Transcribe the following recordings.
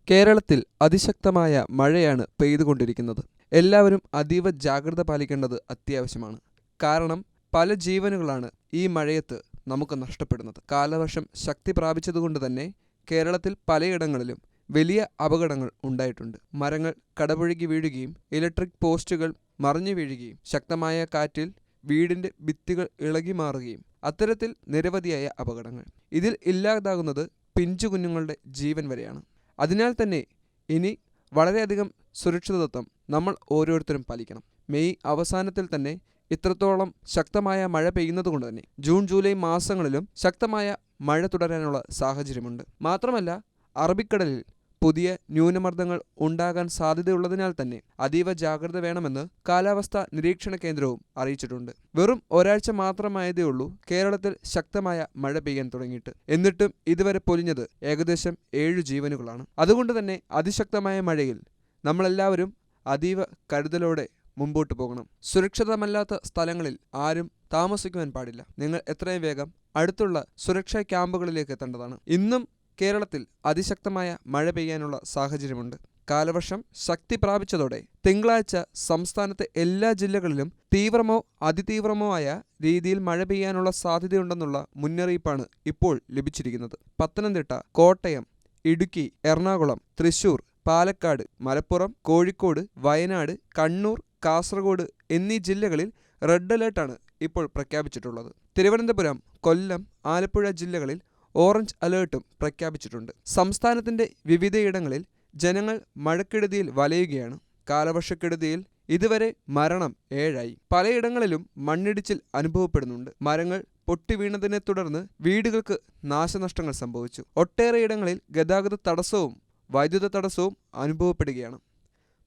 കേരളത്തിൽ അതിശക്തമായ മഴയാണ് പെയ്തുകൊണ്ടിരിക്കുന്നത്. എല്ലാവരും അതീവ ജാഗ്രത പാലിക്കേണ്ടത് അത്യാവശ്യമാണ്. കാരണം പല ജീവനുകളാണ് ഈ മഴയത്ത് നമുക്ക് നഷ്ടപ്പെടുന്നത്. കാലവർഷം ശക്തി പ്രാപിച്ചതുകൊണ്ട് തന്നെ കേരളത്തിൽ പലയിടങ്ങളിലും വലിയ അപകടങ്ങൾ ഉണ്ടായിട്ടുണ്ട്. മരങ്ങൾ കടപുഴകി വീഴുകയും ഇലക്ട്രിക് പോസ്റ്റുകൾ മറിഞ്ഞു വീഴുകയും ശക്തമായ കാറ്റിൽ വീടിന്റെ ഭിത്തികൾ ഇളകി മാറുകയും അത്തരത്തിൽ നിരവധിയായ അപകടങ്ങൾ. ഇതിൽ ഇല്ലാതാകുന്നത് പിഞ്ചു കുഞ്ഞുങ്ങളുടെ ജീവൻ വരെയാണ്. അതിനാൽ തന്നെ ഇനി വളരെയധികം സുരക്ഷിതത്വം നമ്മൾ ഓരോരുത്തരും പാലിക്കണം. മെയ് അവസാനത്തിൽ തന്നെ ഇത്രത്തോളം ശക്തമായ മഴ പെയ്യുന്നതുകൊണ്ട് തന്നെ ജൂൺ ജൂലൈ മാസങ്ങളിലും ശക്തമായ മഴ തുടരാനുള്ള സാഹചര്യമുണ്ട്. മാത്രമല്ല അറബിക്കടലിൽ പുതിയ ന്യൂനമർദ്ദങ്ങൾ ഉണ്ടാകാൻ സാധ്യതയുള്ളതിനാൽ തന്നെ അതീവ ജാഗ്രത വേണമെന്ന് കാലാവസ്ഥാ നിരീക്ഷണ കേന്ദ്രവും അറിയിച്ചിട്ടുണ്ട്. വെറും ഒരാഴ്ച മാത്രമായതേ ഉള്ളൂ കേരളത്തിൽ ശക്തമായ മഴ പെയ്യാൻ തുടങ്ങിയിട്ട്. എന്നിട്ടും ഇതുവരെ പൊലിഞ്ഞത് ഏകദേശം 7 ജീവനുകളാണ്. അതുകൊണ്ട് തന്നെ അതിശക്തമായ മഴയിൽ നമ്മളെല്ലാവരും അതീവ കരുതലോടെ മുമ്പോട്ട് പോകണം. സുരക്ഷിതമല്ലാത്ത സ്ഥലങ്ങളിൽ ആരും താമസിക്കുവാൻ പാടില്ല. നിങ്ങൾ എത്രയും വേഗം അടുത്തുള്ള സുരക്ഷാ ക്യാമ്പുകളിലേക്ക് എത്തേണ്ടതാണ്. ഇന്നും കേരളത്തിൽ അതിശക്തമായ മഴ പെയ്യാനുള്ള സാഹചര്യമുണ്ട്. കാലവർഷം ശക്തി പ്രാപിച്ചതോടെ തിങ്കളാഴ്ച സംസ്ഥാനത്തെ എല്ലാ ജില്ലകളിലും തീവ്രമോ അതിതീവ്രമോ ആയ രീതിയിൽ മഴ പെയ്യാനുള്ള സാധ്യതയുണ്ടെന്നുള്ള മുന്നറിയിപ്പാണ് ഇപ്പോൾ ലഭിച്ചിരിക്കുന്നത്. പത്തനംതിട്ട, കോട്ടയം, ഇടുക്കി, എറണാകുളം, തൃശൂർ, പാലക്കാട്, മലപ്പുറം, കോഴിക്കോട്, വയനാട്, കണ്ണൂർ, കാസർഗോഡ് എന്നീ ജില്ലകളിൽ റെഡ് അലേർട്ടാണ് ഇപ്പോൾ പ്രഖ്യാപിച്ചിട്ടുള്ളത്. തിരുവനന്തപുരം, കൊല്ലം, ആലപ്പുഴ ജില്ലകളിൽ ഓറഞ്ച് അലേർട്ടും പ്രഖ്യാപിച്ചിട്ടുണ്ട്. സംസ്ഥാനത്തിന്റെ വിവിധയിടങ്ങളിൽ ജനങ്ങൾ മഴക്കെടുതിയിൽ വലയുകയാണ്. കാലവർഷക്കെടുതിയിൽ ഇതുവരെ മരണം 7ആയി. പലയിടങ്ങളിലും മണ്ണിടിച്ചിൽ അനുഭവപ്പെടുന്നുണ്ട്. മരങ്ങൾ പൊട്ടിവീണതിനെ തുടർന്ന് വീടുകൾക്ക് നാശനഷ്ടങ്ങൾ സംഭവിച്ചു. ഒട്ടേറെയിടങ്ങളിൽ ഗതാഗത തടസ്സവും വൈദ്യുത തടസ്സവും അനുഭവപ്പെടുകയാണ്.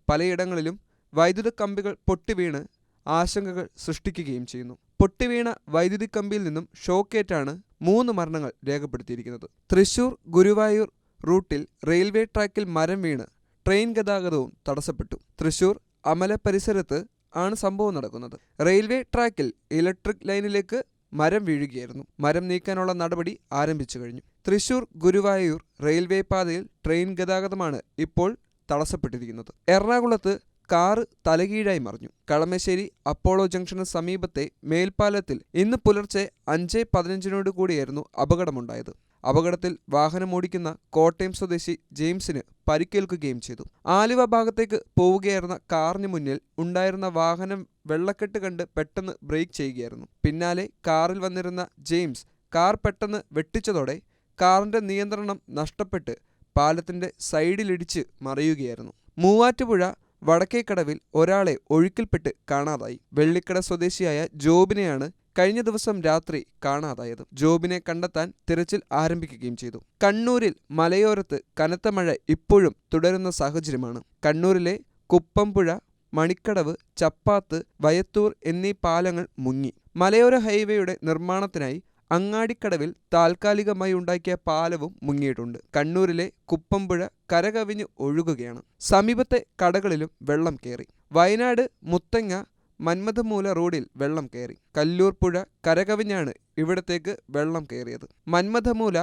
പലയിടങ്ങളിലും വൈദ്യുത കമ്പികൾ പൊട്ടിവീണ് ആശങ്കകൾ സൃഷ്ടിക്കുകയും ചെയ്യുന്നു. പൊട്ടിവീണ വൈദ്യുതി കമ്പിയിൽ നിന്നും ഷോക്കേറ്റാണ് 3 മരണങ്ങൾ രേഖപ്പെടുത്തിയിരിക്കുന്നത്. തൃശൂർ ഗുരുവായൂർ റൂട്ടിൽ റെയിൽവേ ട്രാക്കിൽ മരം വീണ് ട്രെയിൻ ഗതാഗതവും തടസ്സപ്പെട്ടു. തൃശൂർ അമല പരിസരത്ത് ആണ് സംഭവം നടക്കുന്നത്. റെയിൽവേ ട്രാക്കിൽ ഇലക്ട്രിക് ലൈനിലേക്ക് മരം വീഴുകയായിരുന്നു. മരം നീക്കാനുള്ള നടപടി ആരംഭിച്ചു കഴിഞ്ഞു. തൃശൂർ ഗുരുവായൂർ റെയിൽവേ പാതയിൽ ട്രെയിൻ ഗതാഗതമാണ് ഇപ്പോൾ തടസ്സപ്പെട്ടിരിക്കുന്നത്. എറണാകുളത്ത് കാറ് തലകീഴായി മറിഞ്ഞു. കളമശ്ശേരി അപ്പോളോ ജംഗ്ഷന് സമീപത്തെ മേൽപ്പാലത്തിൽ ഇന്ന് പുലർച്ചെ 5:15 കൂടിയായിരുന്നു അപകടമുണ്ടായത്. അപകടത്തിൽ വാഹനമോടിക്കുന്ന കോട്ടയം സ്വദേശി ജെയിംസിന് പരിക്കേൽക്കുകയും ചെയ്തു. ആലുവ ഭാഗത്തേക്ക് പോവുകയായിരുന്ന കാറിന് മുന്നിൽ ഉണ്ടായിരുന്ന വാഹനം വെള്ളക്കെട്ട് കണ്ട് പെട്ടെന്ന് ബ്രേക്ക് ചെയ്യുകയായിരുന്നു. പിന്നാലെ കാറിൽ വന്നിരുന്ന ജെയിംസ് കാർ പെട്ടെന്ന് വെട്ടിച്ചതോടെ കാറിന്റെ നിയന്ത്രണം നഷ്ടപ്പെട്ട് പാലത്തിന്റെ സൈഡിലിടിച്ച് മറിയുകയായിരുന്നു. മൂവാറ്റുപുഴ വടക്കേക്കടവിൽ ഒരാളെ ഒഴുക്കിൽപ്പെട്ട് കാണാതായി. വെള്ളിക്കട സ്വദേശിയായ ജോബിനെയാണ് കഴിഞ്ഞ ദിവസം രാത്രി കാണാതായത്. ജോബിനെ കണ്ടെത്താൻ തിരച്ചിൽ ആരംഭിക്കുകയും ചെയ്തു. കണ്ണൂരിൽ മലയോരത്ത് കനത്ത മഴ ഇപ്പോഴും തുടരുന്ന സാഹചര്യമാണ്. കണ്ണൂരിലെ കുപ്പംപുഴ, മണിക്കടവ്, ചപ്പാത്ത്, വയത്തൂർ എന്നീ പാലങ്ങൾ മുങ്ങി. മലയോര ഹൈവേയുടെ നിർമ്മാണത്തിനായി അങ്ങാടിക്കടവിൽ താൽക്കാലികമായി ഉണ്ടാക്കിയ പാലവും മുങ്ങിയിട്ടുണ്ട്. കണ്ണൂരിലെ കുപ്പംപുഴ കരകവിഞ്ഞ് ഒഴുകുകയാണ്. സമീപത്തെ കടകളിലും വെള്ളം കയറി. വയനാട് മുത്തങ്ങ മന്മഥമൂല റോഡിൽ വെള്ളം കയറി. കല്ലൂർ പുഴ കരകവിഞ്ഞാണ് ഇവിടത്തേക്ക് വെള്ളം കയറിയത്. മന്മഥമൂല,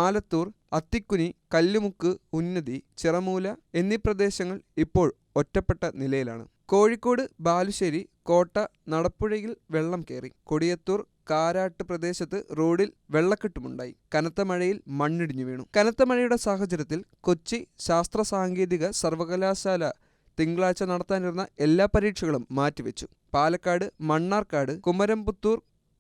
ആലത്തൂർ, അത്തിക്കുനി, കല്ലുമുക്ക്, ഉന്നതി, ചിറമൂല എന്നീ പ്രദേശങ്ങൾ ഇപ്പോൾ ഒറ്റപ്പെട്ട നിലയിലാണ്. കോഴിക്കോട് ബാലുശ്ശേരി കോട്ട നടപ്പുഴയിൽ വെള്ളം കയറി. കൊടിയത്തൂർ കാരാട്ട് പ്രദേശത്ത് റോഡിൽ വെള്ളക്കെട്ടുമുണ്ടായി. കനത്ത മഴയിൽ മണ്ണിടിഞ്ഞു വീണു. കനത്ത മഴയുടെ സാഹചര്യത്തിൽ കൊച്ചി ശാസ്ത്ര സാങ്കേതിക സർവകലാശാല തിങ്കളാഴ്ച നടത്താനിരുന്ന എല്ലാ പരീക്ഷകളും മാറ്റിവെച്ചു. പാലക്കാട്, മണ്ണാർക്കാട്, കുമരംപുത്തൂർ,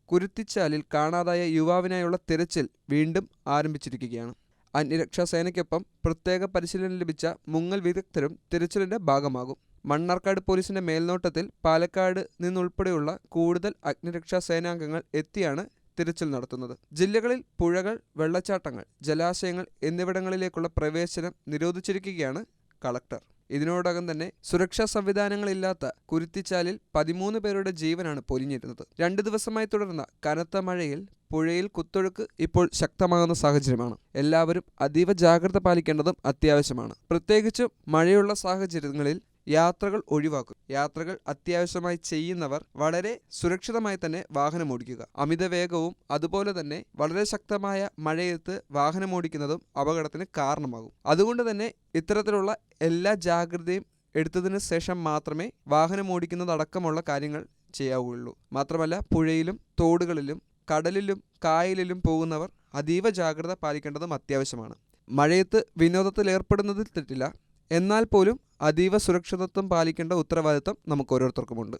കുരുത്തിച്ചാലിൽ കാണാതായ യുവാവിനായുള്ള തിരച്ചിൽ വീണ്ടും ആരംഭിച്ചിരിക്കുകയാണ്. അഗ്നിരക്ഷാസേനയ്ക്കൊപ്പം പ്രത്യേക പരിശീലനം ലഭിച്ച മുങ്ങൽ വിദഗ്ധരും തിരച്ചിലിന്റെ ഭാഗമാകും. മണ്ണാർക്കാട് പോലീസിന്റെ മേൽനോട്ടത്തിൽ പാലക്കാട് നിന്നുൾപ്പെടെയുള്ള കൂടുതൽ അഗ്നിരക്ഷാ സേനാംഗങ്ങൾ എത്തിയാണ് തിരച്ചിൽ നടത്തുന്നത്. ജില്ലകളിൽ പുഴകൾ, വെള്ളച്ചാട്ടങ്ങൾ, ജലാശയങ്ങൾ എന്നിവിടങ്ങളിലേക്കുള്ള പ്രവേശനം നിരോധിച്ചിരിക്കുകയാണ് കളക്ടർ. ഇതിനോടകം തന്നെ സുരക്ഷാ സംവിധാനങ്ങളില്ലാത്ത കുരുത്തിച്ചാലിൽ 13 പേരുടെ ജീവനാണ് പൊലിഞ്ഞിരുന്നത്. 2 ദിവസമായി തുടർന്ന കനത്ത മഴയിൽ പുഴയിൽ കുത്തൊഴുക്ക് ഇപ്പോൾ ശക്തമാകുന്ന സാഹചര്യമാണ്. എല്ലാവരും അതീവ ജാഗ്രത പാലിക്കേണ്ടതും അത്യാവശ്യമാണ്. പ്രത്യേകിച്ചും മഴയുള്ള സാഹചര്യങ്ങളിൽ യാത്രകൾ ഒഴിവാക്കുക. യാത്രകൾ അത്യാവശ്യമായി ചെയ്യുന്നവർ വളരെ സുരക്ഷിതമായി തന്നെ വാഹനമോടിക്കുക. അമിതവേഗവും അതുപോലെ തന്നെ വളരെ ശക്തമായ മഴയത്ത് വാഹനമോടിക്കുന്നതും അപകടത്തിന് കാരണമാകും. അതുകൊണ്ട് തന്നെ ഇത്തരത്തിലുള്ള എല്ലാ ജാഗ്രതയും എടുത്തതിന് ശേഷം മാത്രമേ വാഹനമോടിക്കുന്നതടക്കമുള്ള കാര്യങ്ങൾ ചെയ്യാവുകയുള്ളൂ. മാത്രമല്ല, പുഴയിലും തോടുകളിലും കടലിലും കായലിലും പോകുന്നവർ അതീവ ജാഗ്രത പാലിക്കേണ്ടതും അത്യാവശ്യമാണ്. മഴയത്ത് വിനോദത്തിൽ ഏർപ്പെടുന്നതിൽ തെറ്റില്ല, എന്നാൽ പോലും അതീവ സുരക്ഷിതത്വം പാലിക്കേണ്ട ഉത്തരവാദിത്തം നമുക്ക് ഓരോരുത്തർക്കുമുണ്ട്.